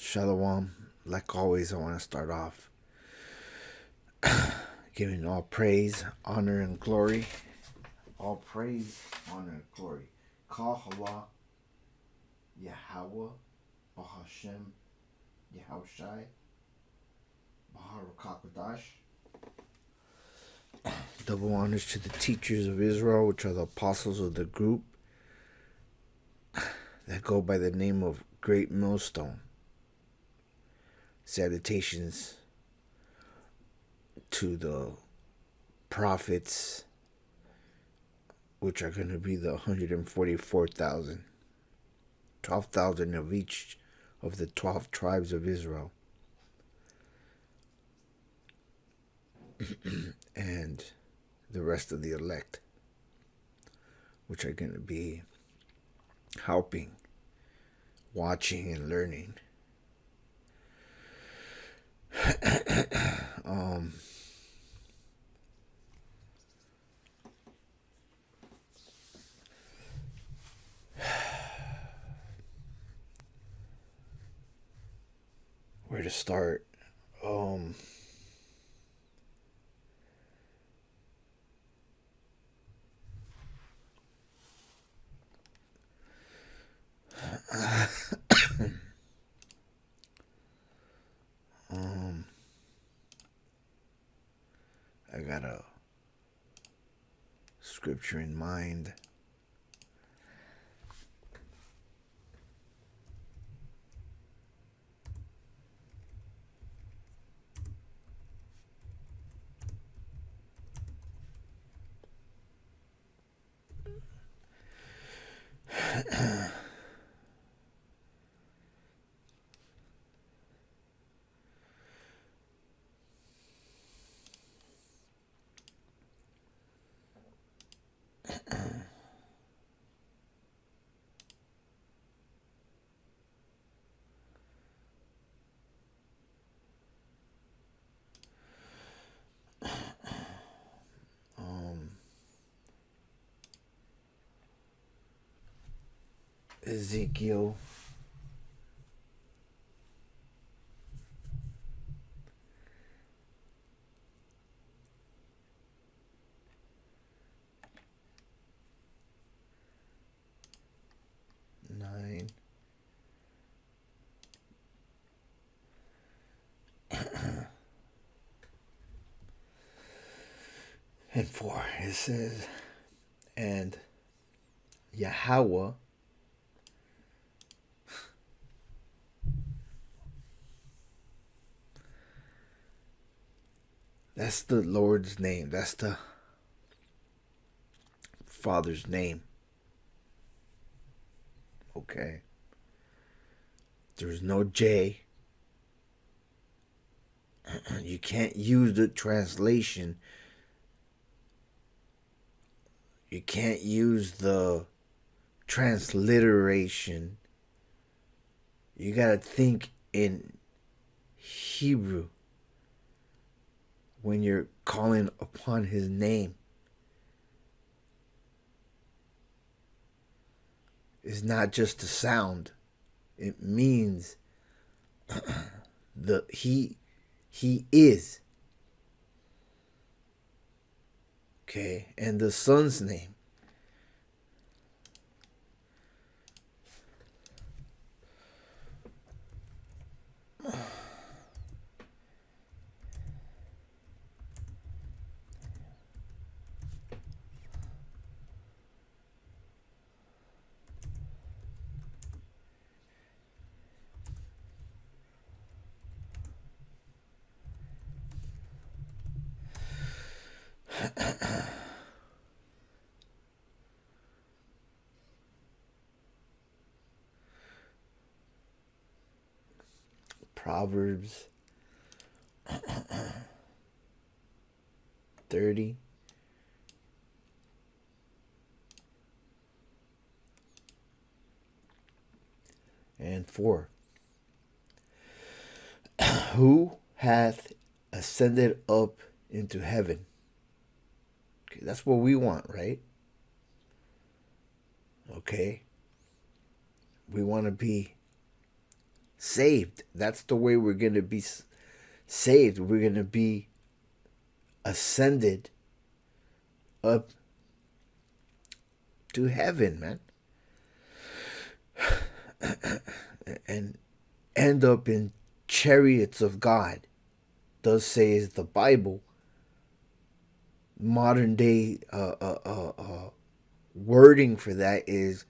Shalom. Like always, I want to start off giving all praise, honor, and glory. All praise, honor, and glory. Kahala, Yahweh, Bahashem, Yahushai, Baharukakadash. Double honors to the teachers of Israel, which are the apostles of the group that go by the name of Great Millstone. Salutations to the prophets, which are going to be the 144,000, 12,000 of each of the 12 tribes of Israel. And the rest of the elect, which are going to be helping, watching, and learning. Where to start? I got a scripture in mind. Ezekiel 9. And 4. It says, and Yahweh that's the Lord's name. That's the Father's name. Okay. There's no J. You can't use the translation. You can't use the transliteration. You gotta think in Hebrew when you're calling upon his name. It's not just a sound. It means he is. Okay, and the Son's name. Proverbs 30. And 4. Who hath ascended up into heaven? Okay, that's what we want, right? Okay. We want to be saved. That's the way we're going to be saved. We're going to be ascended up to heaven, man. And end up in chariots of God. Does say is the Bible. Modern day wording for that is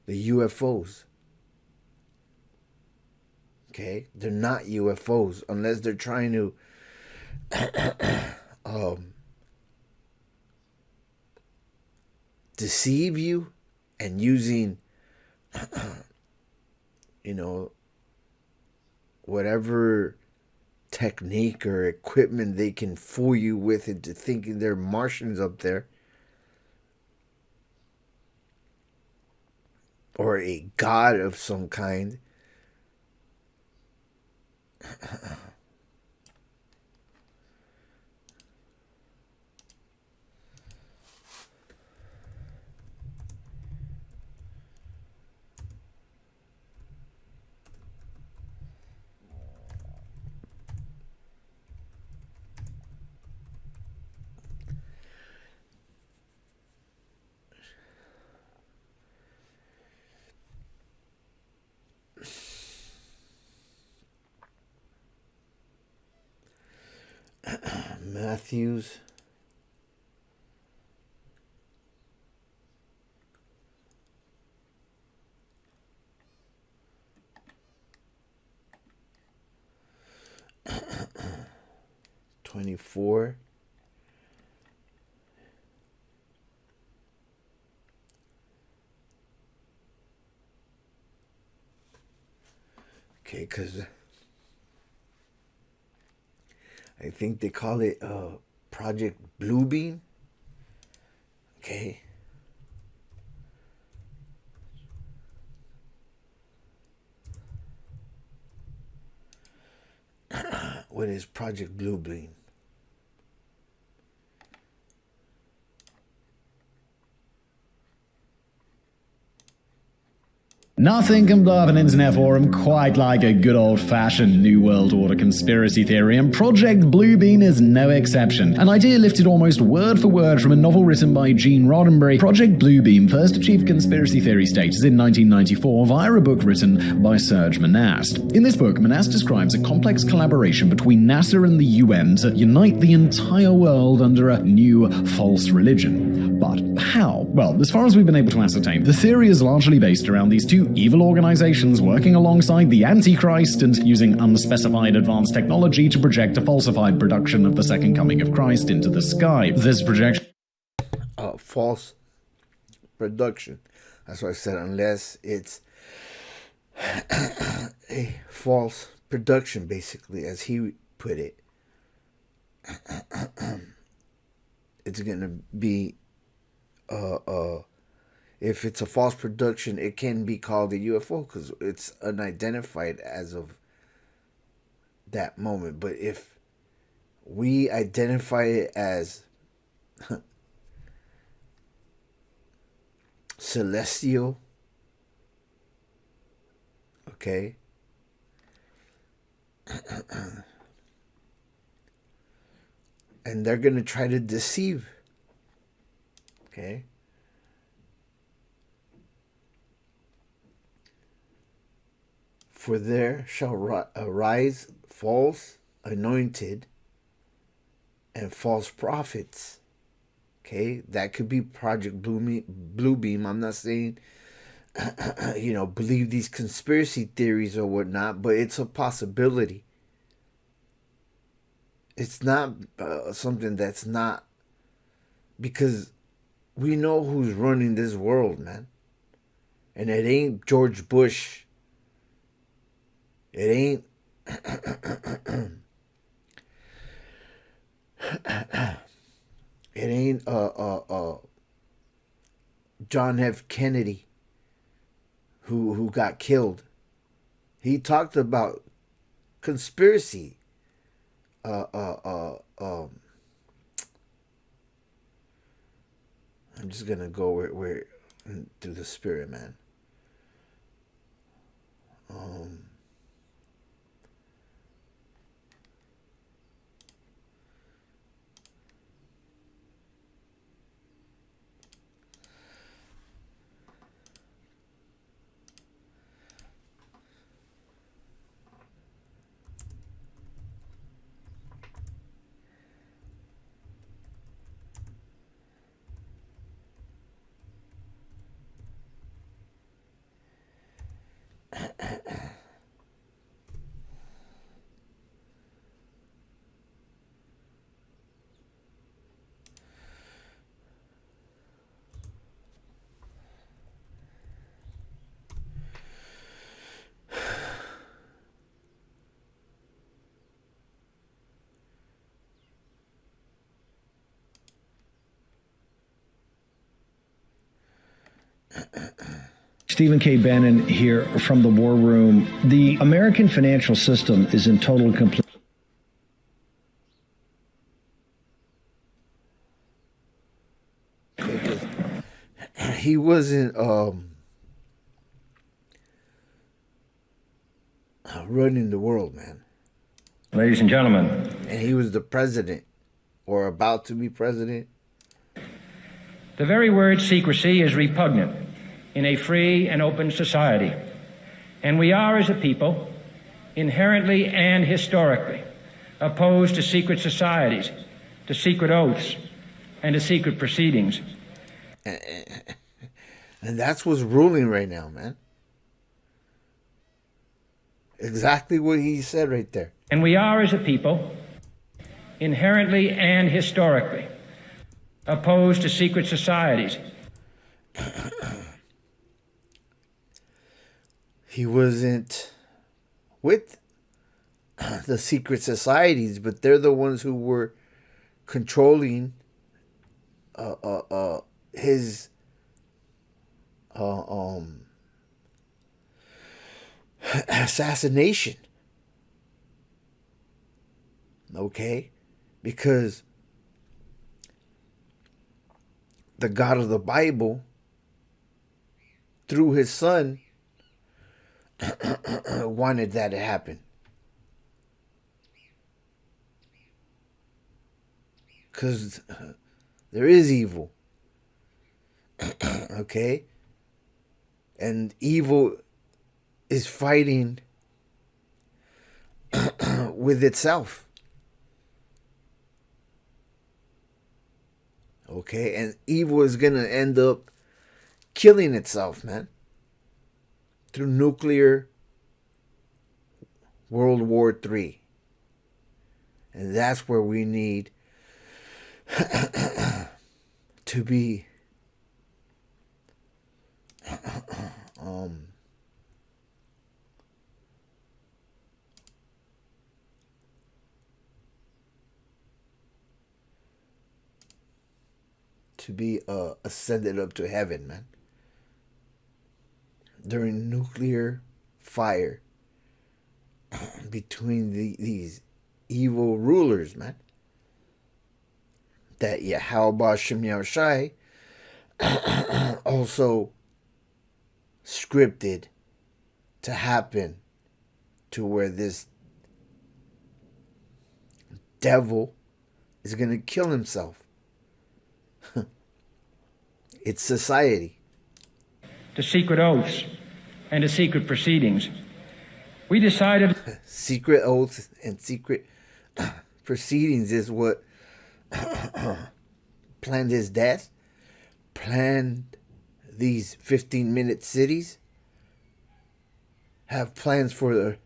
the UFOs. Okay, they're not UFOs unless they're trying to deceive you and using whatever technique or equipment they can fool you with into thinking they're Martians up there, or a god of some kind. Matthews. $24. Okay, because I think they call it Project Bluebeam. Okay. What is Project Bluebeam? Nothing can blow up an internet forum quite like a good old-fashioned New World Order conspiracy theory, and Project Bluebeam is no exception. An idea lifted almost word for word from a novel written by Gene Roddenberry, Project Bluebeam first achieved conspiracy theory status in 1994 via a book written by 𝐤𝐄𝐄𝐅𝐿. In this book, Manasse describes a complex collaboration between NASA and the UN to unite the entire world under a new false religion. But how? Well, as far as we've been able to ascertain, the theory is largely based around these two evil organizations working alongside the Antichrist and using unspecified advanced technology to project a falsified production of the second coming of Christ into the sky. This projection... False production. That's why I said unless it's a false production, basically, as he put it. It's going to be if it's a false production, it can be called a UFO because it's unidentified as of that moment. But if we identify it as celestial, okay, and they're going to try to deceive, okay, for there shall arise false anointed and false prophets. Okay, that could be Project Bluebeam. I'm not saying, believe these conspiracy theories or whatnot, but it's a possibility. It's not something that's not, because we know who's running this world, man. And it ain't George Bush. It ain't it ain't John F. Kennedy who got killed. He talked about conspiracy. I'm just gonna go where through the spirit, man. Stephen K. Bannon here from the War Room. The American financial system is in total and complete. He wasn't running the world, man. Ladies and gentlemen. And he was the president, or about to be president. The very word secrecy is repugnant in a free and open society. And we are, as a people, inherently and historically opposed to secret societies, to secret oaths, and to secret proceedings. And that's what's ruling right now, man. Exactly what he said right there. And we are, as a people, inherently and historically opposed to secret societies. He wasn't with the secret societies, but they're the ones who were controlling his assassination. Okay? Because the God of the Bible, through his son, wanted that to happen. Because there is evil. Okay? And evil is fighting with itself. Okay? And evil is going to end up killing itself, man. Through nuclear World War III. And that's where we need to be ascended up to heaven, man. During nuclear fire between these evil rulers, man. That 𝤉𝐄𝐄𝐄 also scripted to happen, to where this devil is going to kill himself. It's society. To secret oaths and to secret proceedings. We decided... Secret oaths and secret proceedings is what planned his death, planned these 15-minute cities, have plans for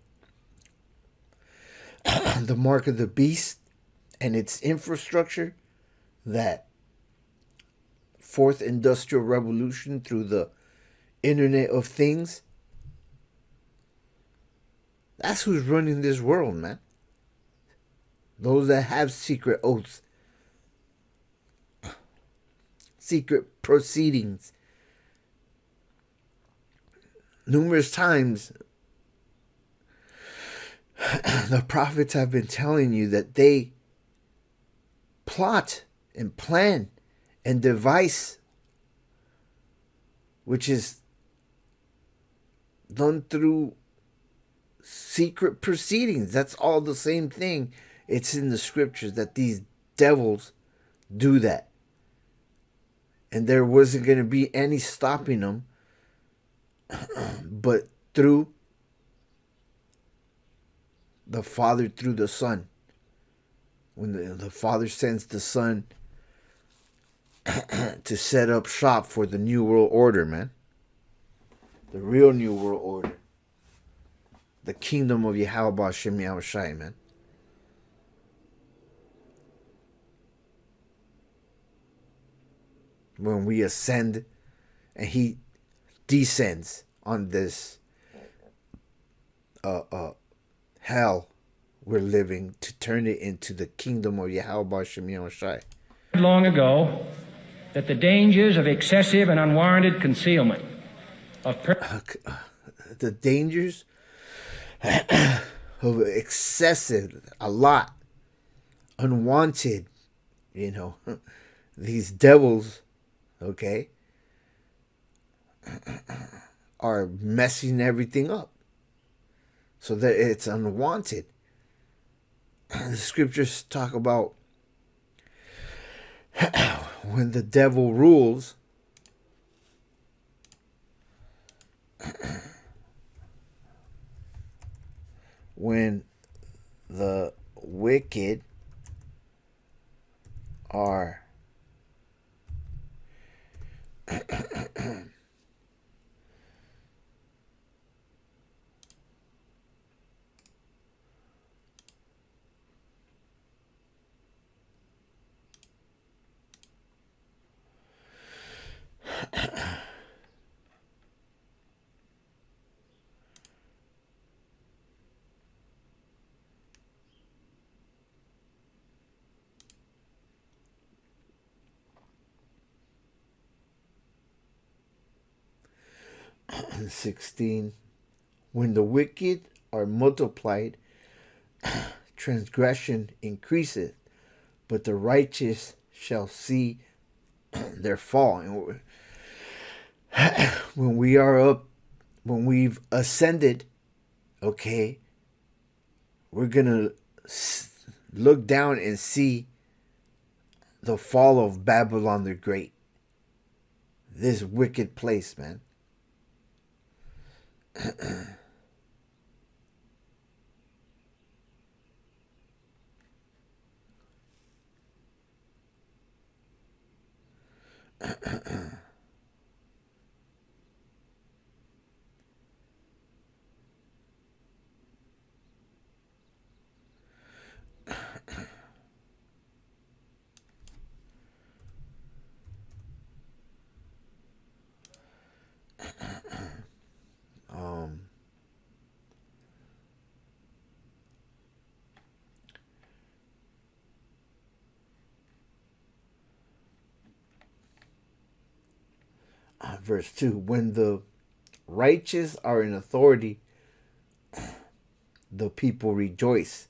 the mark of the beast and its infrastructure, that fourth industrial revolution through the Internet of Things. That's who's running this world, man. Those that have secret oaths, secret proceedings. Numerous times, the prophets have been telling you that they plot and plan and devise, which is done through secret proceedings. That's all the same thing. It's in the scriptures that these devils do that. And there wasn't going to be any stopping them but through the Father, through the Son. When the Father sends the Son to set up shop for the New World Order, man. The real New World Order. The kingdom of 𝤉𝐄𝐄𝐄, man. When we ascend and he descends on this hell we're living, to turn it into the kingdom of 𝤉𝐄𝐄𝐄. Long ago, that the dangers of excessive and unwarranted concealment of the dangers of excessive, a lot, unwanted, these devils, okay, are messing everything up so that it's unwanted. The scriptures talk about when the devil rules, when the wicked are and 16, when the wicked are multiplied, transgression increaseth, but the righteous shall see their fall. And when we are up, when we've ascended, okay, we're gonna look down and see the fall of Babylon the Great, this wicked place, man. Verse 2, when the righteous are in authority, the people rejoice.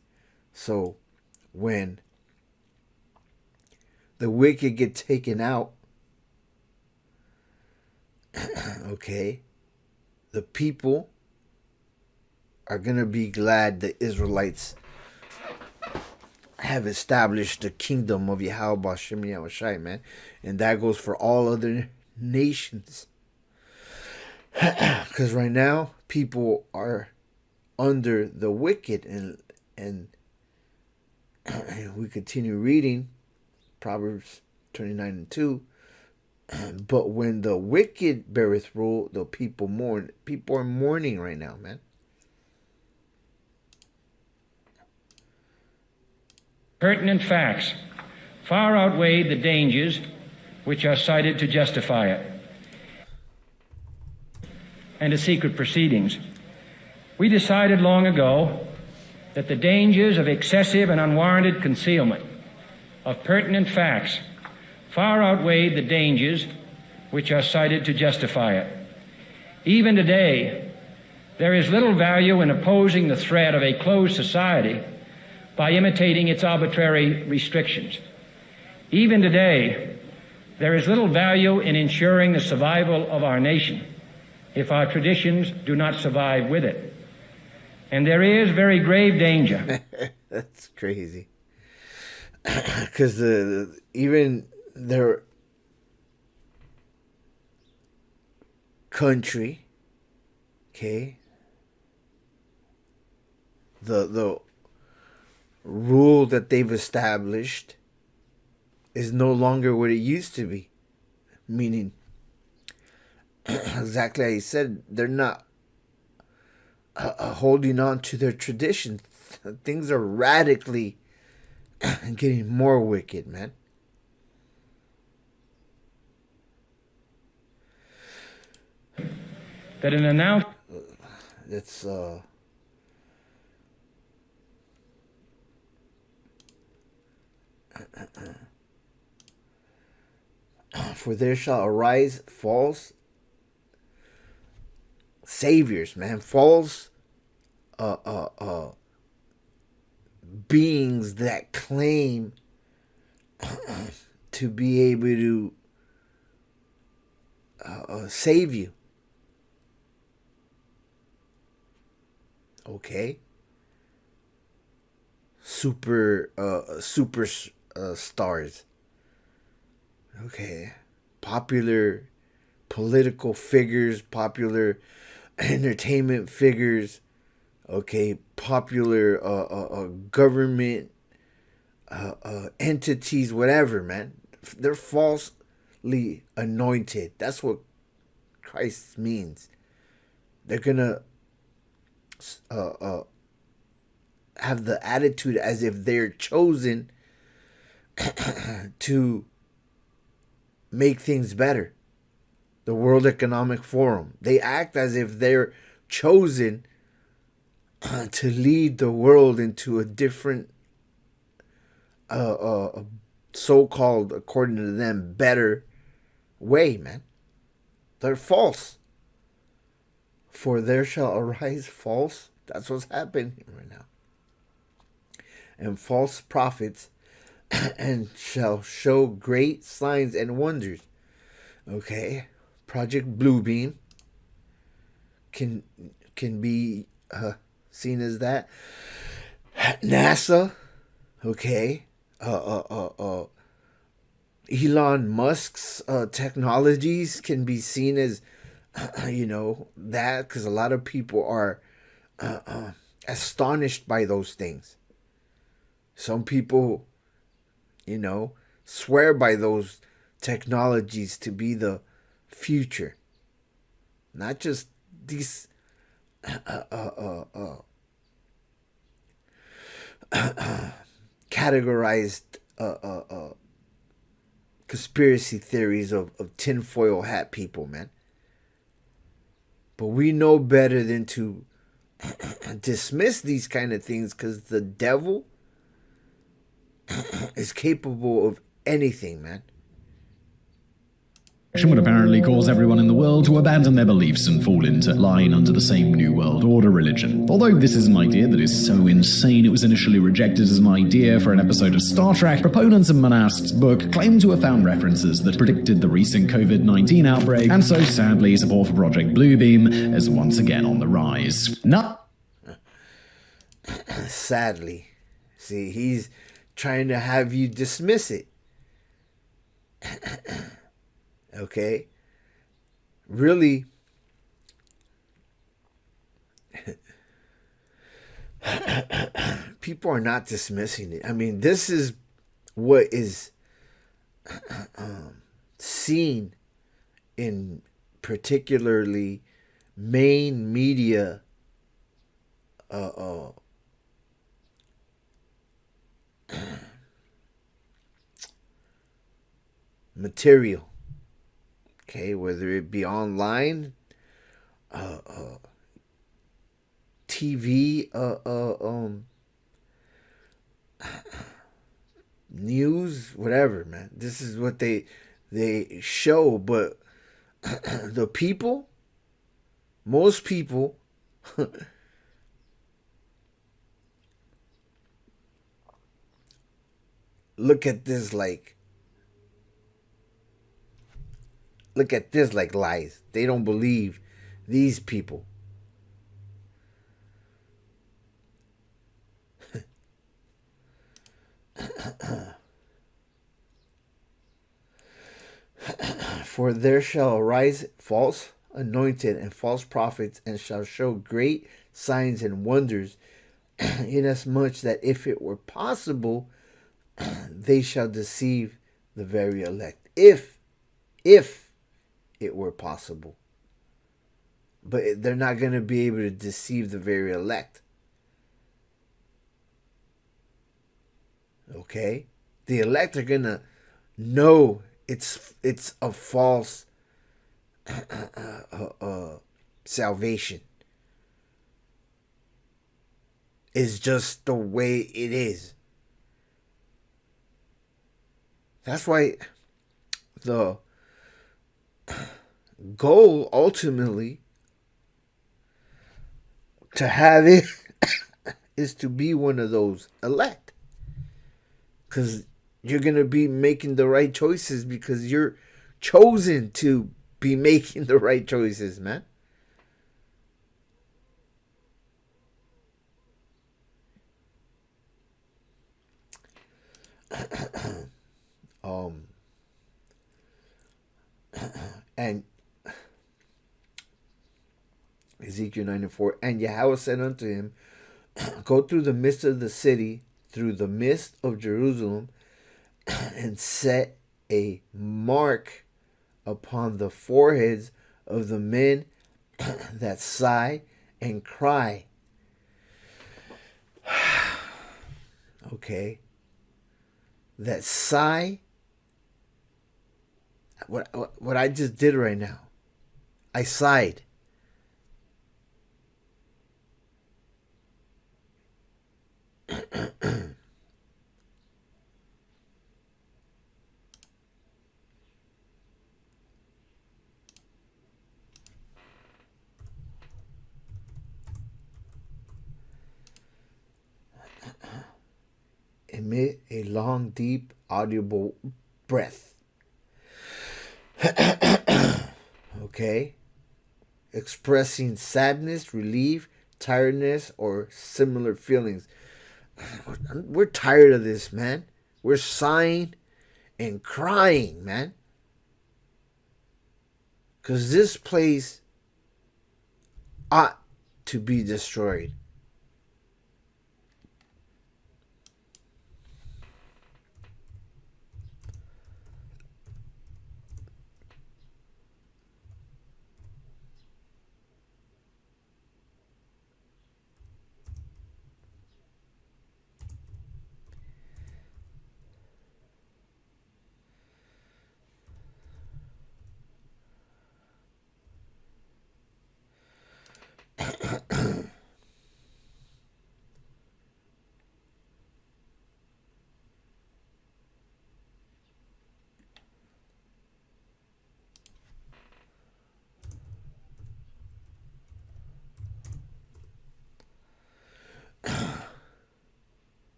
So when the wicked get taken out, okay, the people are going to be glad the Israelites have established the kingdom of 𝤉𝐄𝐄𝐿, man. And that goes for all other nations. Because right now, people are under the wicked. And we continue reading Proverbs 29:2. But when the wicked beareth rule, the people mourn. People are mourning right now, man. Pertinent facts far outweigh the dangers which are cited to justify it. And to secret proceedings. We decided long ago that the dangers of excessive and unwarranted concealment of pertinent facts far outweighed the dangers which are cited to justify it. Even today, there is little value in opposing the threat of a closed society by imitating its arbitrary restrictions. Even today, there is little value in ensuring the survival of our nation if our traditions do not survive with it. And there is very grave danger. That's crazy. Because even their country, okay, the rule that they've established is no longer what it used to be. Meaning, exactly how you said, they're not holding on to their traditions. Things are radically getting more wicked, man. That an announcement. It's For there shall arise false saviors, man, false beings that claim to be able to save you. Okay. Super stars. Okay. Popular political figures, popular entertainment figures, okay, popular government entities, whatever, man. They're falsely anointed. That's what Christ means. They're gonna have the attitude as if they're chosen to make things better. The World Economic Forum. They act as if they're chosen to lead the world into a different, so-called, according to them, better way, man. They're false. For there shall arise false. That's what's happening right now. And false prophets, and shall show great signs and wonders. Okay. Project Bluebeam can be seen as that. NASA, okay. Elon Musk's technologies can be seen as, that, because a lot of people are astonished by those things. Some people, swear by those technologies to be the future. Not just these categorized conspiracy theories of tinfoil hat people, man. But we know better than to dismiss these kind of things, because the devil is capable of anything, man. Would apparently cause everyone in the world to abandon their beliefs and fall into line under the same New World Order religion. Although this is an idea that is so insane it was initially rejected as an idea for an episode of Star Trek, proponents of Monast's book claim to have found references that predicted the recent COVID-19 outbreak, and so sadly support for Project Bluebeam is once again on the rise. Sadly. See, he's trying to have you dismiss it. Okay? Really, people are not dismissing it. I mean, this is what is seen in particularly main media material. Okay, whether it be online, TV, news, whatever, man. This is what they show, but the people, most people, look at this like lies. They don't believe these people. For there shall arise false anointed and false prophets, and shall show great signs and wonders, inasmuch that if it were possible, they shall deceive the very elect. If it were possible. But they're not going to be able to deceive the very elect. Okay? The elect are going to know it's a false salvation. It's just the way it is. That's why the goal ultimately to have it is to be one of those elect. Because you're going to be making the right choices because you're chosen to be making the right choices, man. And Ezekiel 9:4, and Yahweh said unto him, go through the midst of the city, through the midst of Jerusalem, and set a mark upon the foreheads of the men that sigh and cry. Okay. That sigh. What I just did right now. I sighed. Emit a long, deep, audible breath. Okay? Expressing sadness, relief, tiredness, or similar feelings. We're tired of this, man. We're sighing and crying, man. Because this place ought to be destroyed.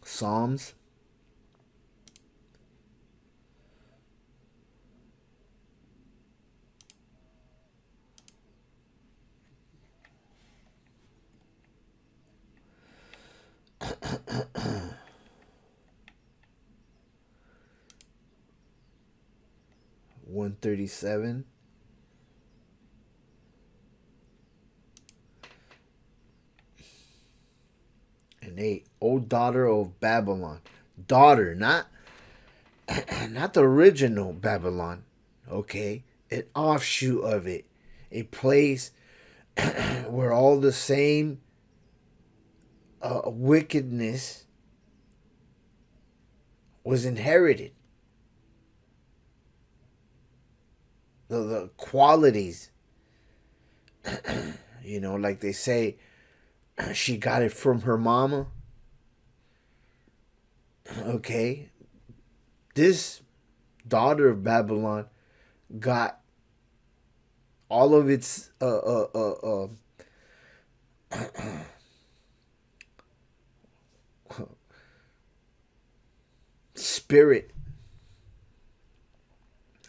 Psalms. One 37. And 8. O daughter of Babylon. Daughter, not the original Babylon. Okay? An offshoot of it. A place where all the same wickedness was inherited. The qualities, you know, like they say, she got it from her mama. Okay. This daughter of Babylon got all of its spirit,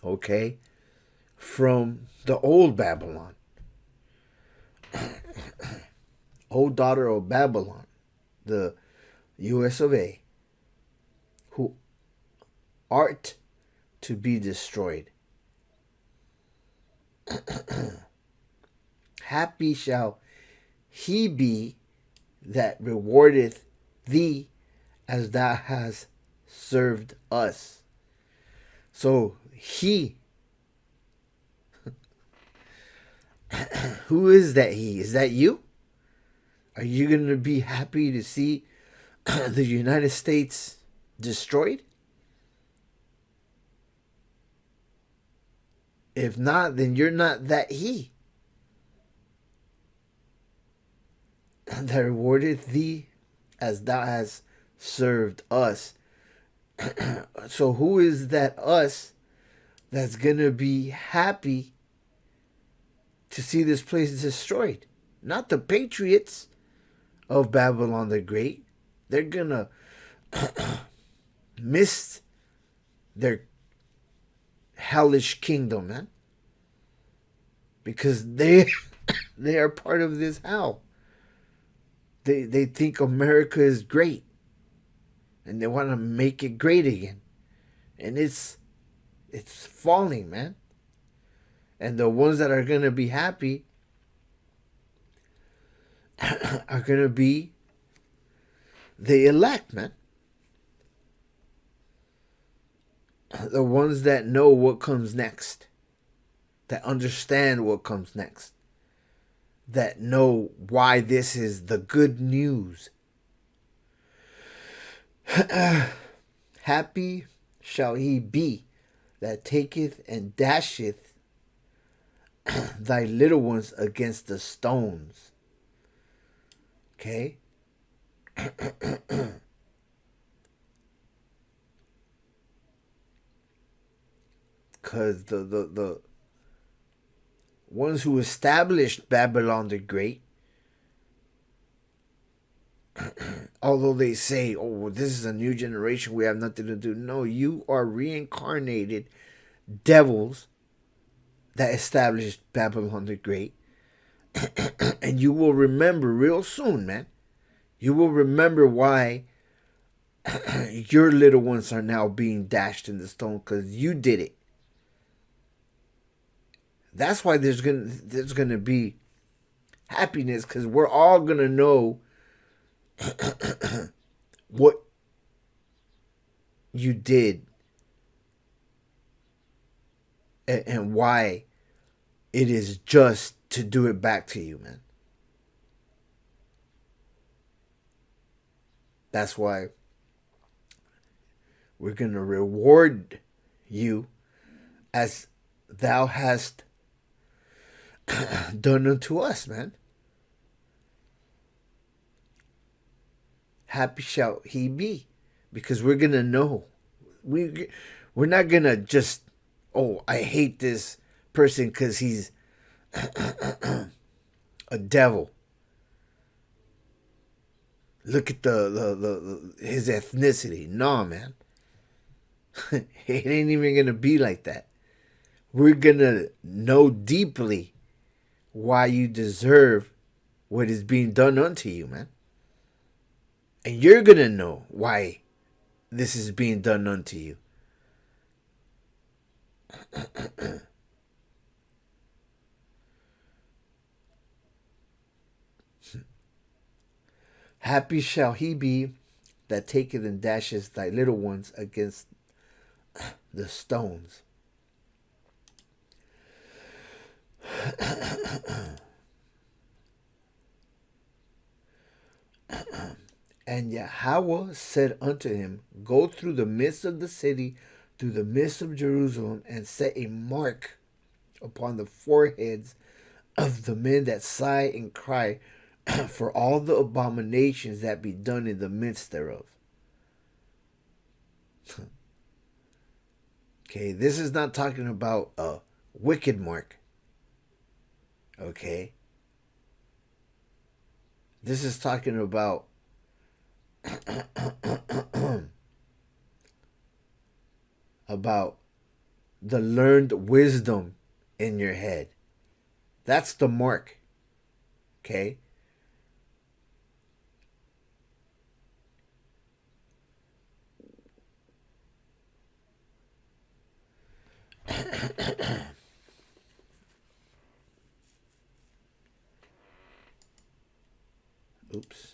okay, from the old Babylon. O daughter of Babylon, the US of A, who art to be destroyed. Happy shall he be that rewardeth thee as thou hast served us. So he, who is that he? Is that you? Are you going to be happy to see the United States destroyed? If not, then you're not that he. That rewardeth thee as thou hast served us. So who is that us that's going to be happy to see this place destroyed? Not the patriots of Babylon the Great. They're going to miss their hellish kingdom, man. Because they are part of this hell. They think America is great. And they want to make it great again. And it's falling, man. And the ones that are going to be happy are going to be the elect, man. The ones that know what comes next. That understand what comes next. That know why this is the good news. Happy shall he be that taketh and dasheth thy little ones against the stones. Okay? Because the ones who established Babylon the Great, although they say, oh, this is a new generation, we have nothing to do. No, you are reincarnated devils that established Babylon the Great. And you will remember real soon, man. You will remember why your little ones are now being dashed in the stone, because you did it. That's why there's gonna be happiness, because we're all gonna know what you did and why it is just to do it back to you, man. That's why we're gonna reward you as thou hast done unto us, man. Happy shall he be, because we're gonna know. We're not gonna just, oh, I hate this person because he's a devil. Look at his ethnicity. No, man. It ain't even gonna be like that. We're gonna know deeply why you deserve what is being done unto you, man. And you're gonna know why this is being done unto you. Happy shall he be that taketh and dashes thy little ones against the stones. And Yahweh said unto him, go through the midst of the city, through the midst of Jerusalem, and set a mark upon the foreheads of the men that sigh and cry for all the abominations that be done in the midst thereof. Okay, this is not talking about a wicked mark. Okay? This is talking about the learned wisdom in your head. That's the mark. Okay? Oops.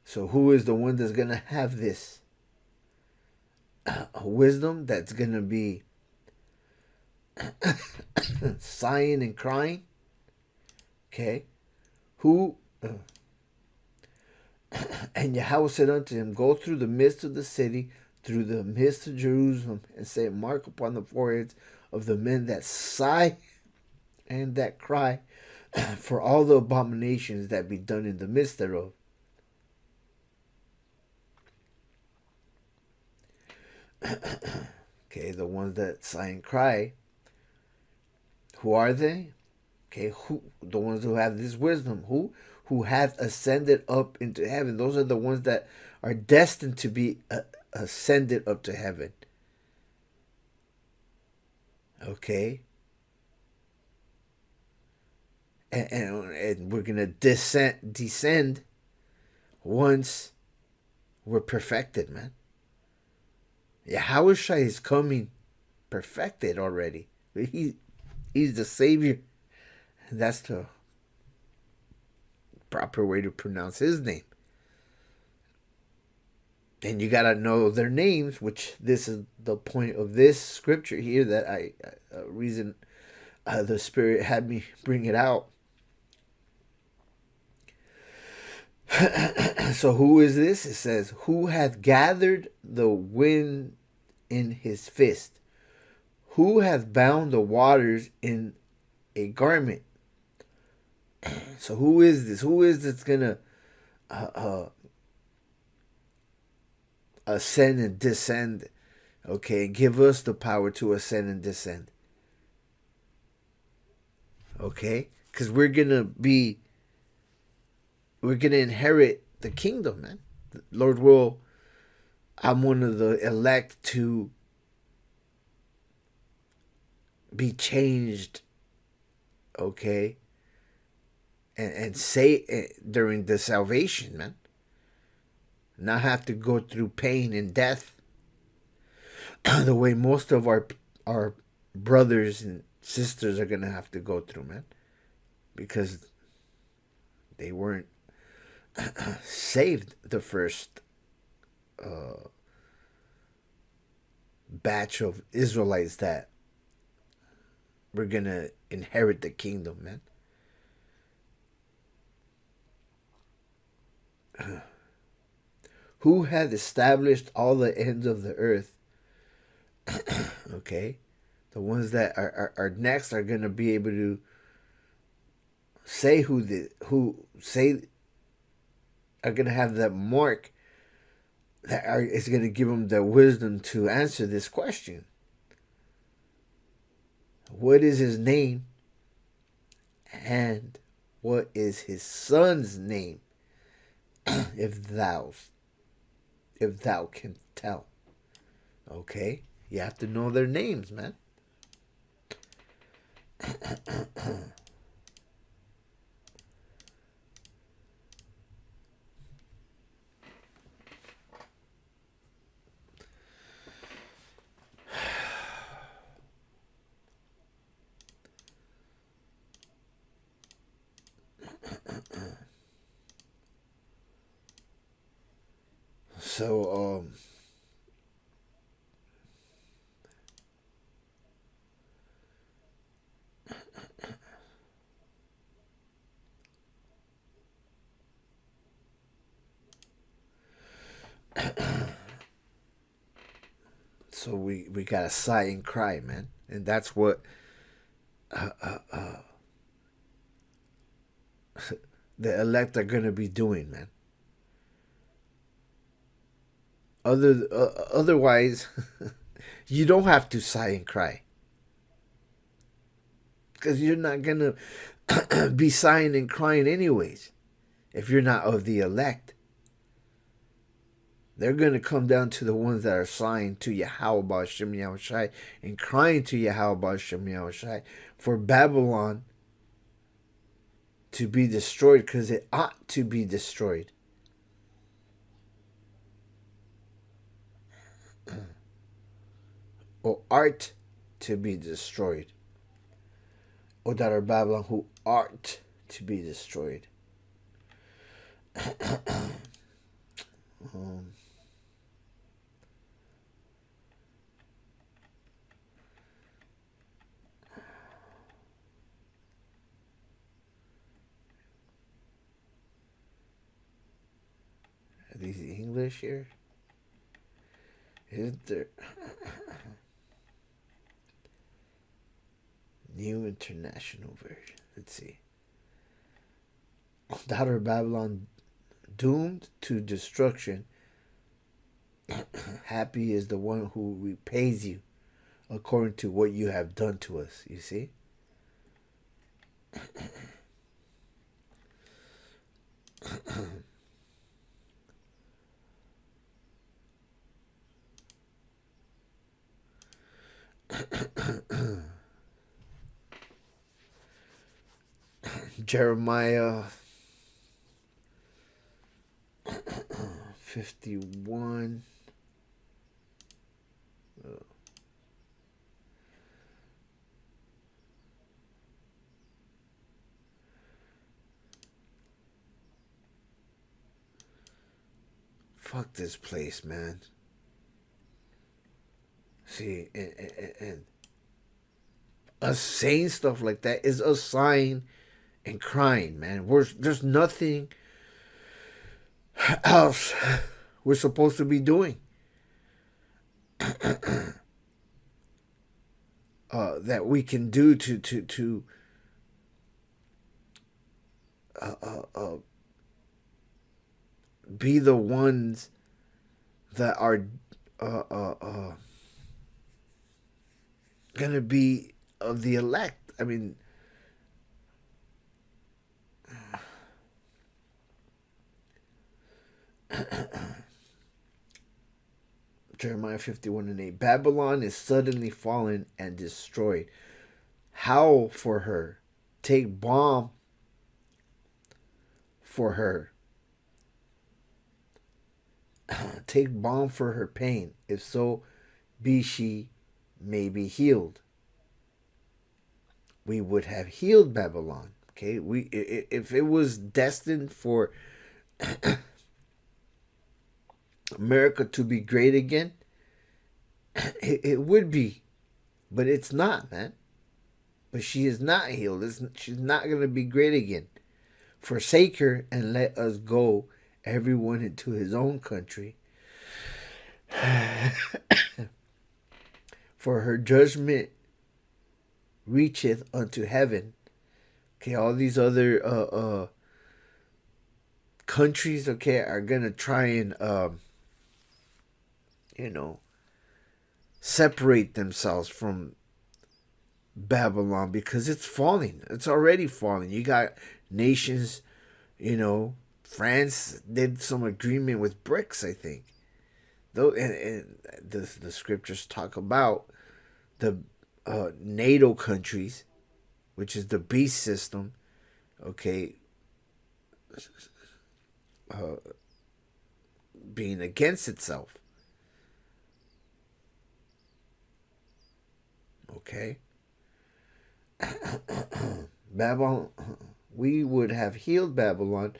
So who is the one that's going to have this wisdom that's going to be sighing and crying? Okay. Who? And Yahweh said unto him, go through the midst of the city, through the midst of Jerusalem, and say, mark upon the foreheads of the men that sigh and that cry for all the abominations that be done in the midst thereof. Okay, the ones that sigh and cry, who are they? Okay, who? The ones who have this wisdom, who hath ascended up into heaven. Those are the ones that are destined to be ascended up to heaven. Okay, and we're gonna descend once we're perfected, man. Yahweh is coming perfected already. He's the Savior. And that's the proper way to pronounce his name. And you got to know their names, which this is the point of this scripture here that reason the Spirit had me bring it out. So who is this? It says, who hath gathered the wind in his fist? Who hath bound the waters in a garment? So who is this? Who is this going to ascend and descend? Okay, give us the power to ascend and descend. Okay? Because we're going to inherit the kingdom, man. Lord I'm one of the elect to be changed, okay? And say during the salvation, man. Not have to go through pain and death the way most of our brothers and sisters are going to have to go through, man. Because they weren't saved the first batch of Israelites that were going to inherit the kingdom, man. Who had established all the ends of the earth? Okay, the ones that are next are going to be able to say who are going to have that mark that is going to give them the wisdom to answer this question. What is his name? And what is his son's name? If thou can tell. Okay? You have to know their names, man. So, so we gotta sigh and cry, man, and that's what the elect are gonna be doing, man. Otherwise, you don't have to sigh and cry, because you're not gonna be sighing and crying anyways. If you're not of the elect, they're gonna come down to the ones that are sighing to Yahweh B'Shem Yahushai and crying to Yahweh B'Shem Yahushai for Babylon to be destroyed, because it ought to be destroyed. or art to be destroyed. O daughter Babylon, who art to be destroyed. Are these English here? Isn't there? New International Version. Let's see. Daughter of Babylon, doomed to destruction. Happy is the one who repays you according to what you have done to us. You see? Jeremiah 51. Fuck this place, man. See, and us saying stuff like that is us sighing and crying, man. There's nothing else we're supposed to be doing that we can do to be the ones that are gonna be of the elect. I mean, Jeremiah 51:8. Babylon is suddenly fallen and destroyed. Howl for her. Take balm for her. Take balm for her pain. If so, be she may be healed. We would have healed Babylon. Okay, if it was destined for America to be great again, it would be, but it's not, man. But she is not healed. She's not going to be great again. Forsake her and let us go, everyone into his own country. For her judgment reacheth unto heaven. Okay, all these other countries, okay, are going to try and separate themselves from Babylon because it's falling. It's already falling. You got nations, France did some agreement with BRICS, I think. Though, and the scriptures talk about the NATO countries, which is the beast system, okay, being against itself. Okay. Babylon, we would have healed Babylon,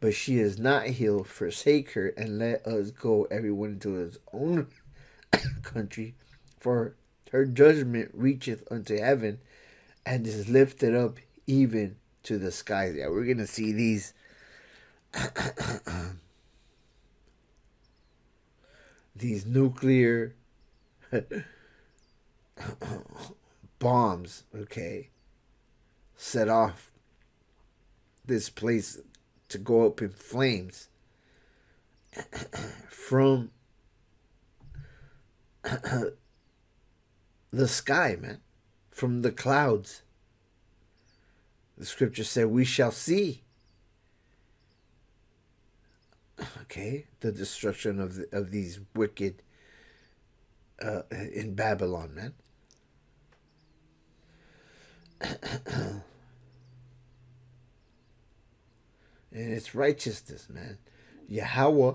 but she is not healed. Forsake her and let us go, everyone into his own country. For her judgment reacheth unto heaven and is lifted up even to the skies. Yeah, we're going to see these these nuclear bombs, okay, set off this place to go up in flames from the sky, man, from the clouds. The scripture said, we shall see, okay, the destruction of these wicked in Babylon, man. And it's righteousness, man. Yahweh,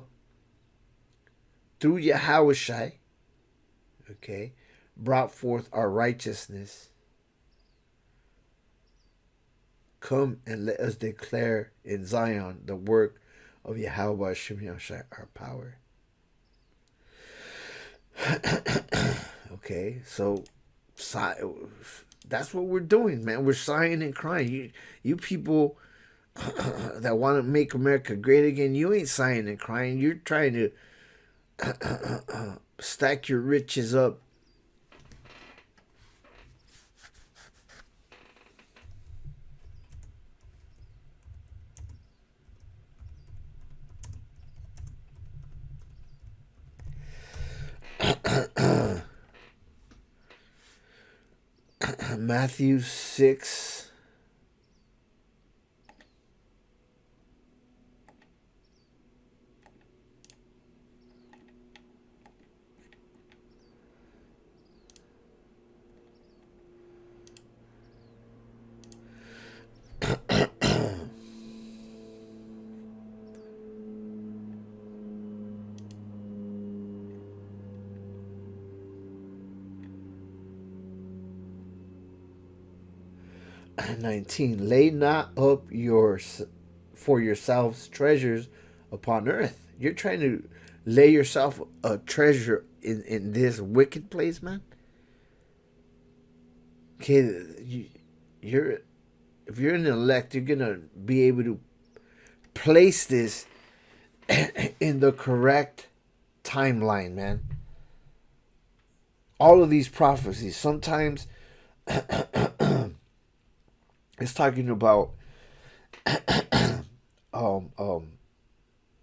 through Yahushai, okay, brought forth our righteousness. Come and let us declare in Zion the work of 𝤉𝐄𝐄𝐿, our power. Okay, so that's what we're doing, man. We're sighing and crying. You people that want to make America great again, you ain't sighing and crying. You're trying to stack your riches up. Matthew 6. And 19, lay not up for yourselves treasures upon earth. You're trying to lay yourself a treasure in this wicked place, man. Okay, if you're an elect, you're gonna be able to place this in the correct timeline, man. All of these prophecies, sometimes it's talking about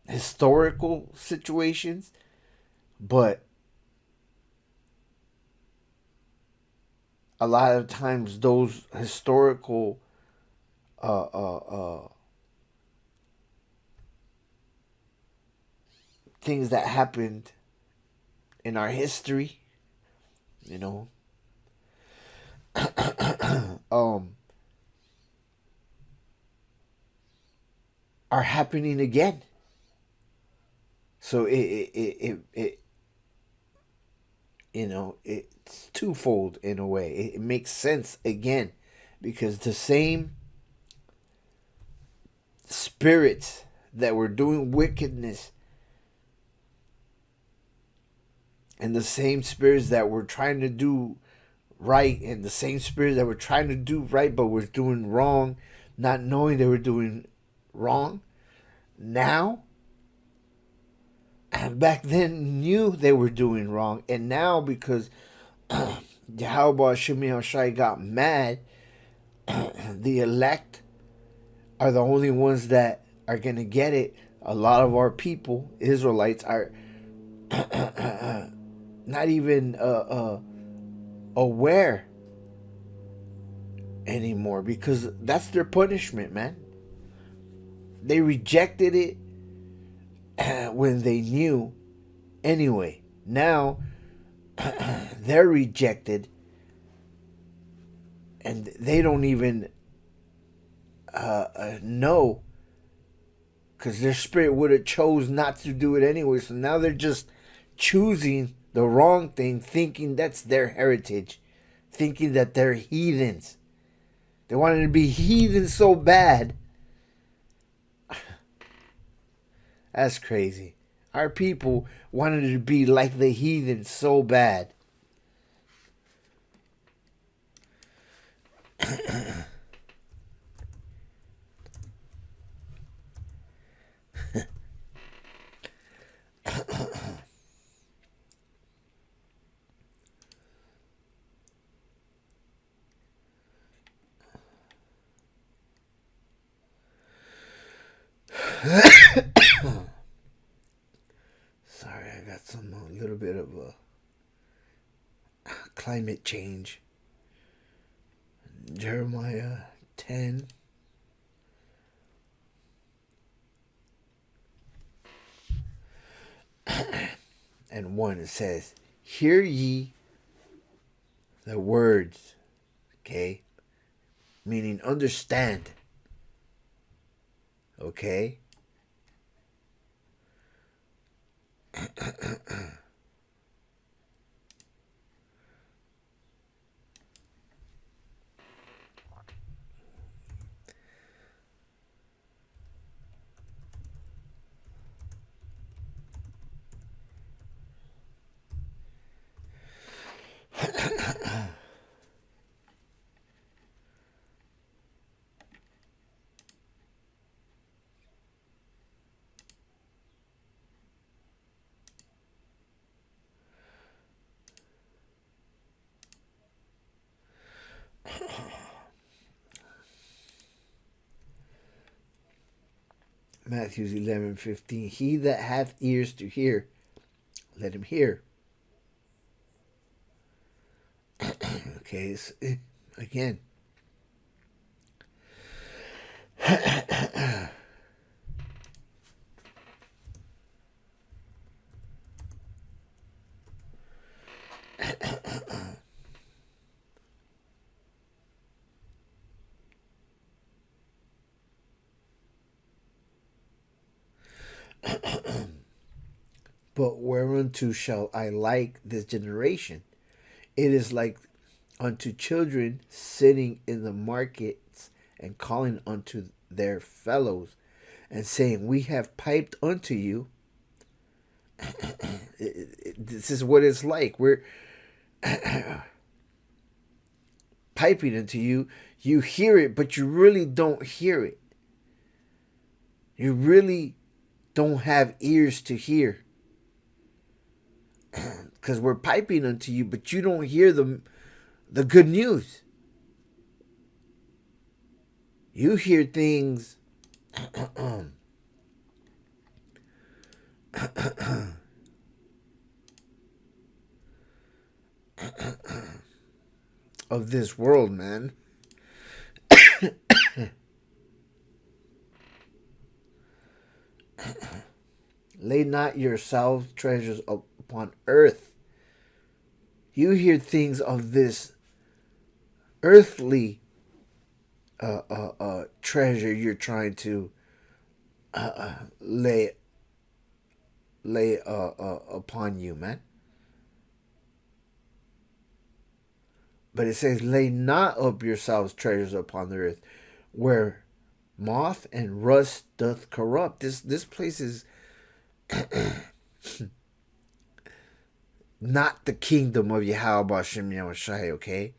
historical situations, but a lot of times those historical things that happened in our history, you know, are happening again. So it you know, it's twofold in a way. It makes sense again, because the same spirits that were doing wickedness and the same spirits that were trying to do right, and the same spirits that were trying to do right but were doing wrong, not knowing they were doing wrong, now and back then knew they were doing wrong, and now because 𝤉𝐄𝐿 got mad, the elect are the only ones that are going to get it. A lot of our people, Israelites, are not even aware anymore, because that's their punishment, man. They rejected it when they knew anyway. Now they're rejected and they don't even know, because their spirit would have chose not to do it anyway. So now they're just choosing the wrong thing, thinking that's their heritage, thinking that they're heathens. They wanted to be heathens so bad. That's crazy. Our people wanted to be like the heathens so bad. Sorry, I got a little bit of a climate change. Jeremiah 10. And 1, it says, hear ye the words, okay? Meaning understand, okay? Matthew 11:15. He that hath ears to hear, let him hear. Okay, so, again. But whereunto shall I like this generation? It is like unto children sitting in the markets and calling unto their fellows and saying, we have piped unto you. This is what it's like. We're piping unto you. You hear it, but you really don't hear it. You really don't have ears to hear. Because we're piping unto you, but you don't hear the good news. You hear things of this world, man. Lay not yourselves treasures upon earth. You hear things of this earthly treasure you're trying to lay upon you, man. But it says, lay not up yourselves treasures upon the earth, where moth and rust doth corrupt. This place is not the kingdom of 𝤉𤄇𝐻𝐿, okay?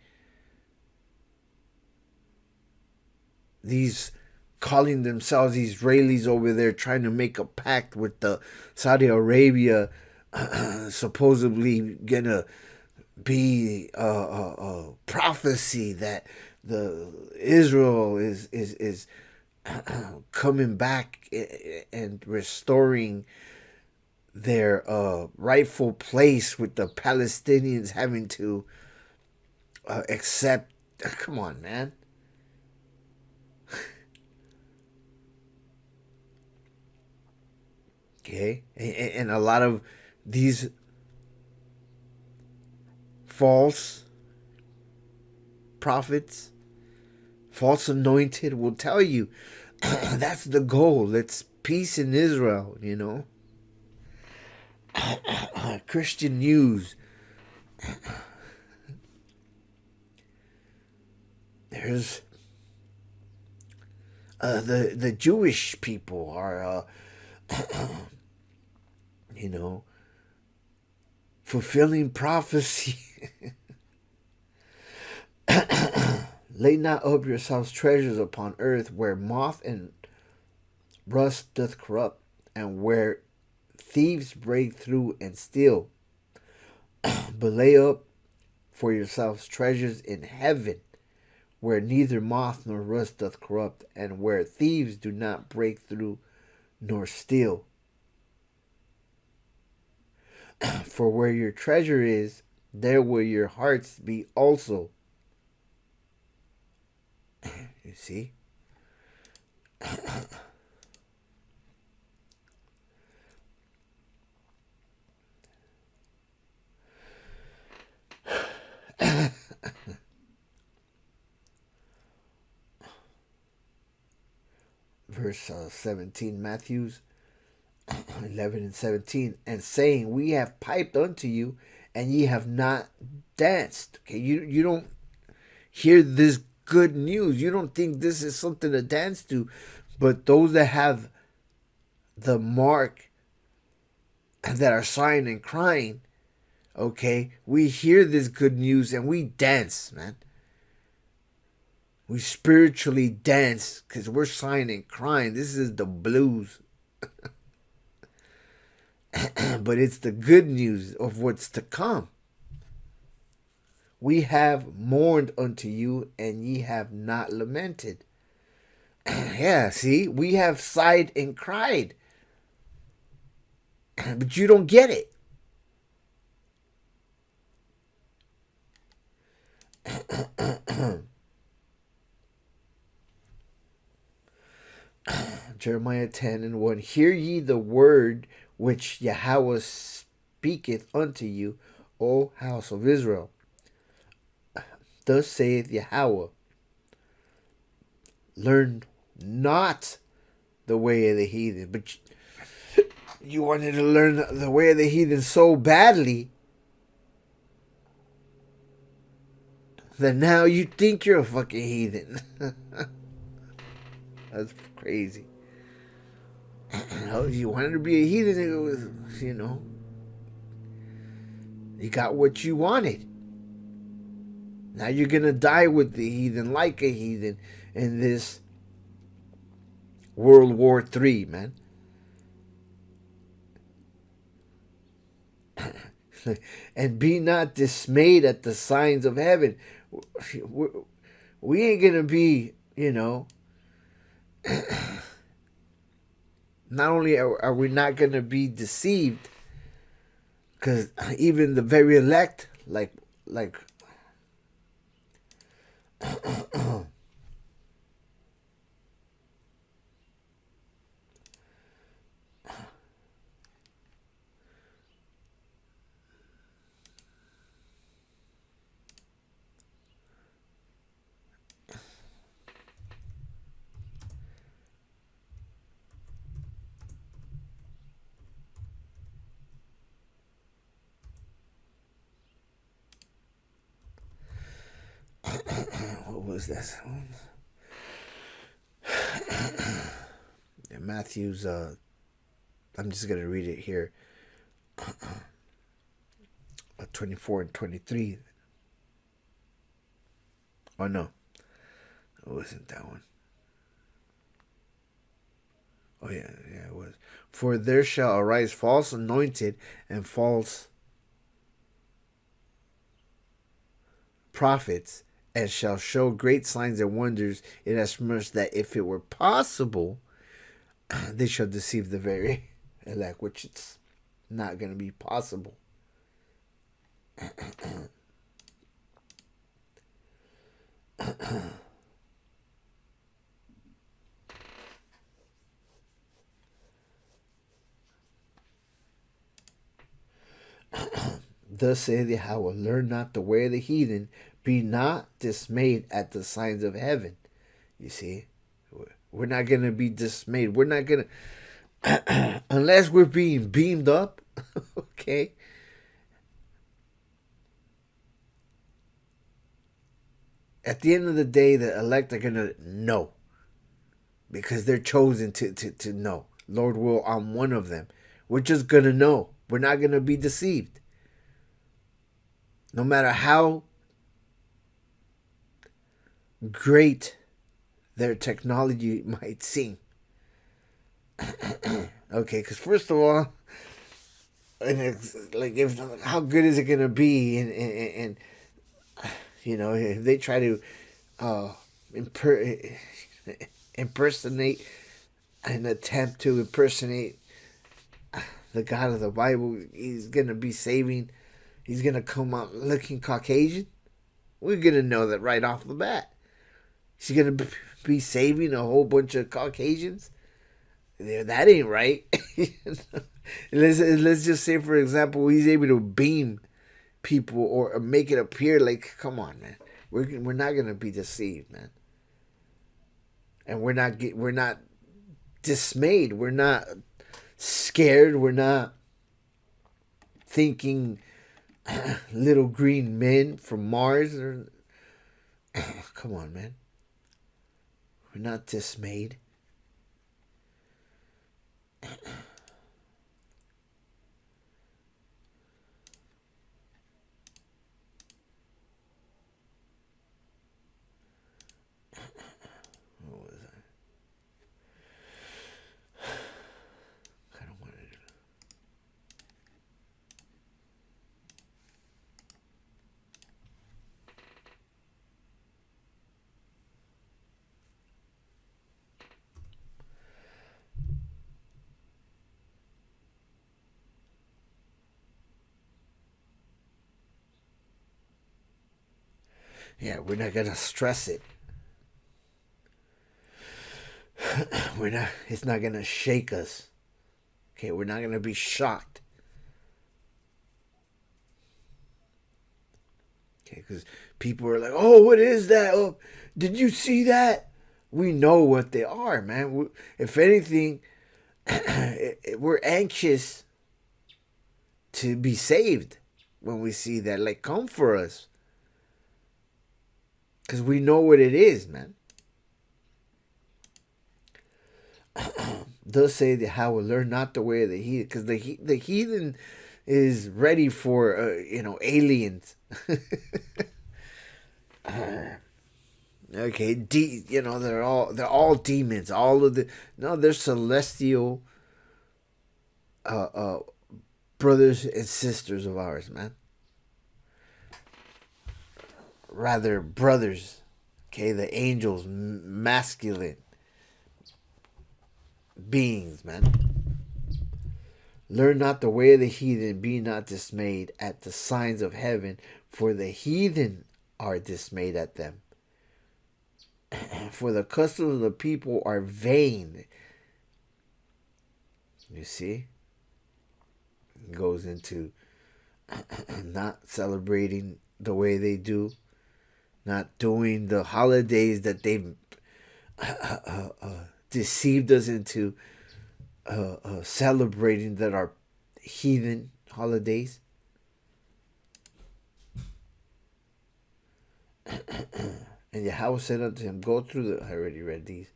These calling themselves Israelis over there trying to make a pact with the Saudi Arabia, supposedly gonna be a prophecy that the Israel is coming back and restoring their rightful place, with the Palestinians having to accept. Come on, man. Okay, and a lot of these false prophets, false anointed, will tell you that's the goal. It's peace in Israel, you know. Christian news. There's the Jewish people are you know, fulfilling prophecy. Lay not up yourselves treasures upon earth, where moth and rust doth corrupt, and where thieves break through and steal. But lay up for yourselves treasures in heaven, where neither moth nor rust doth corrupt, and where thieves do not break through nor steal. For where your treasure is, there will your hearts be also. You see? Verse 17, Matthew 11:17, and saying, we have piped unto you, and ye have not danced. Okay, you don't hear this good news. You don't think this is something to dance to. But those that have the mark and that are sighing and crying, okay, we hear this good news and we dance, man. We spiritually dance because we're sighing and crying. This is the blues. But it's the good news of what's to come. We have mourned unto you, and ye have not lamented. Yeah, see, we have sighed and cried, but you don't get it. Jeremiah 10:1. Hear ye the word which Yahweh speaketh unto you, O house of Israel. Thus saith Yahweh, learn not the way of the heathen. But you wanted to learn the way of the heathen so badly that now you think you're a fucking heathen. That's crazy. You wanted to be a heathen, it was, you got what you wanted. Now you're gonna die with the heathen, like a heathen, in this World War III, man. And be not dismayed at the signs of heaven. We ain't gonna be, not only are we not gonna be deceived, because even the very elect, like what was this? Matthew's, I'm just going to read it here. 24 and 23. Oh, no. It wasn't that one. Oh, yeah, it was. For there shall arise false anointed and false prophets, and shall show great signs and wonders, inasmuch that if it were possible, they shall deceive the very elect, which it's not going to be possible. Thus saith Yahweh, learn not the way of the heathen, be not dismayed at the signs of heaven. You see, we're not going to be dismayed. We're not going to, unless we're being beamed up, okay? At the end of the day, the elect are going to know, because they're chosen to know. Lord will, I'm one of them. We're just going to know. We're not going to be deceived. No matter how great their technology might seem. Okay, because first of all, and it's like, how good is it going to be? And if they try to impersonate and attempt to impersonate the God of the Bible, he's going to be saving. He's going to come out looking Caucasian. We're going to know that right off the bat. He's going to be saving a whole bunch of Caucasians. That ain't right. Let's just say, for example, he's able to beam people or make it appear like, come on, man. We're not going to be deceived, man. And we're not dismayed. We're not scared. We're not thinking little green men from Mars. Come on, man. We're not dismayed. What was that? I don't want to. Yeah, we're not gonna stress it. It's not gonna shake us. Okay, we're not gonna be shocked. Okay, because people are like, "Oh, what is that? Oh, did you see that?" We know what they are, man. If anything, we're anxious to be saved when we see that. Like, come for us. Because we know what it is, man. Thus say the how will learn not the way of the heathen. Because the heathen is ready for, aliens. Okay, they're all demons. They're celestial brothers and sisters of ours, man. Rather, brothers. Okay, the angels, masculine beings, man. Learn not the way of the heathen, be not dismayed at the signs of heaven, for the heathen are dismayed at them. For the customs of the people are vain. You see? It goes into not celebrating the way they do, not doing the holidays that they've deceived us into celebrating, that are heathen holidays. And Yahweh said unto him, go through I already read these.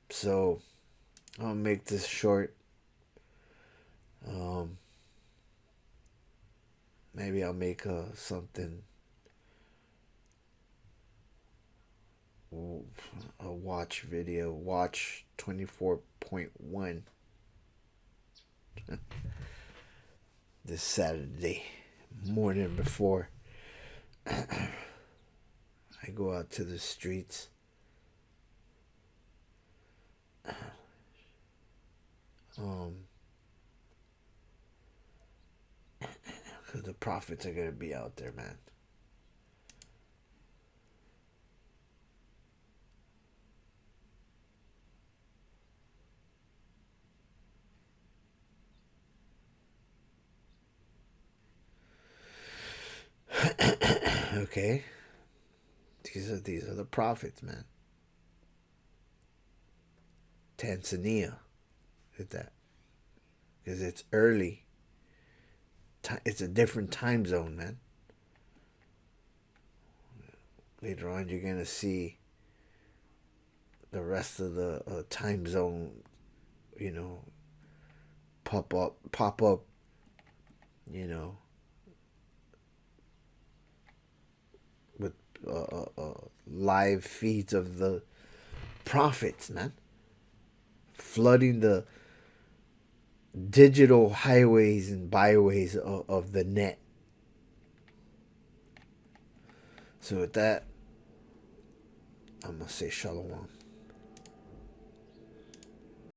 So, I'll make this short. Maybe I'll make something, a watch video, watch 24.1 this Saturday morning before I go out to the streets. Because the prophets are going to be out there, man. Okay. These are the prophets, man. Tanzania did that. Because it's early. It's a different time zone, man. Later on, you're going to see the rest of the time zone, pop up, with live feeds of the prophets, man. Flooding the digital highways and byways of the net. So with that, I'm going to say shalom.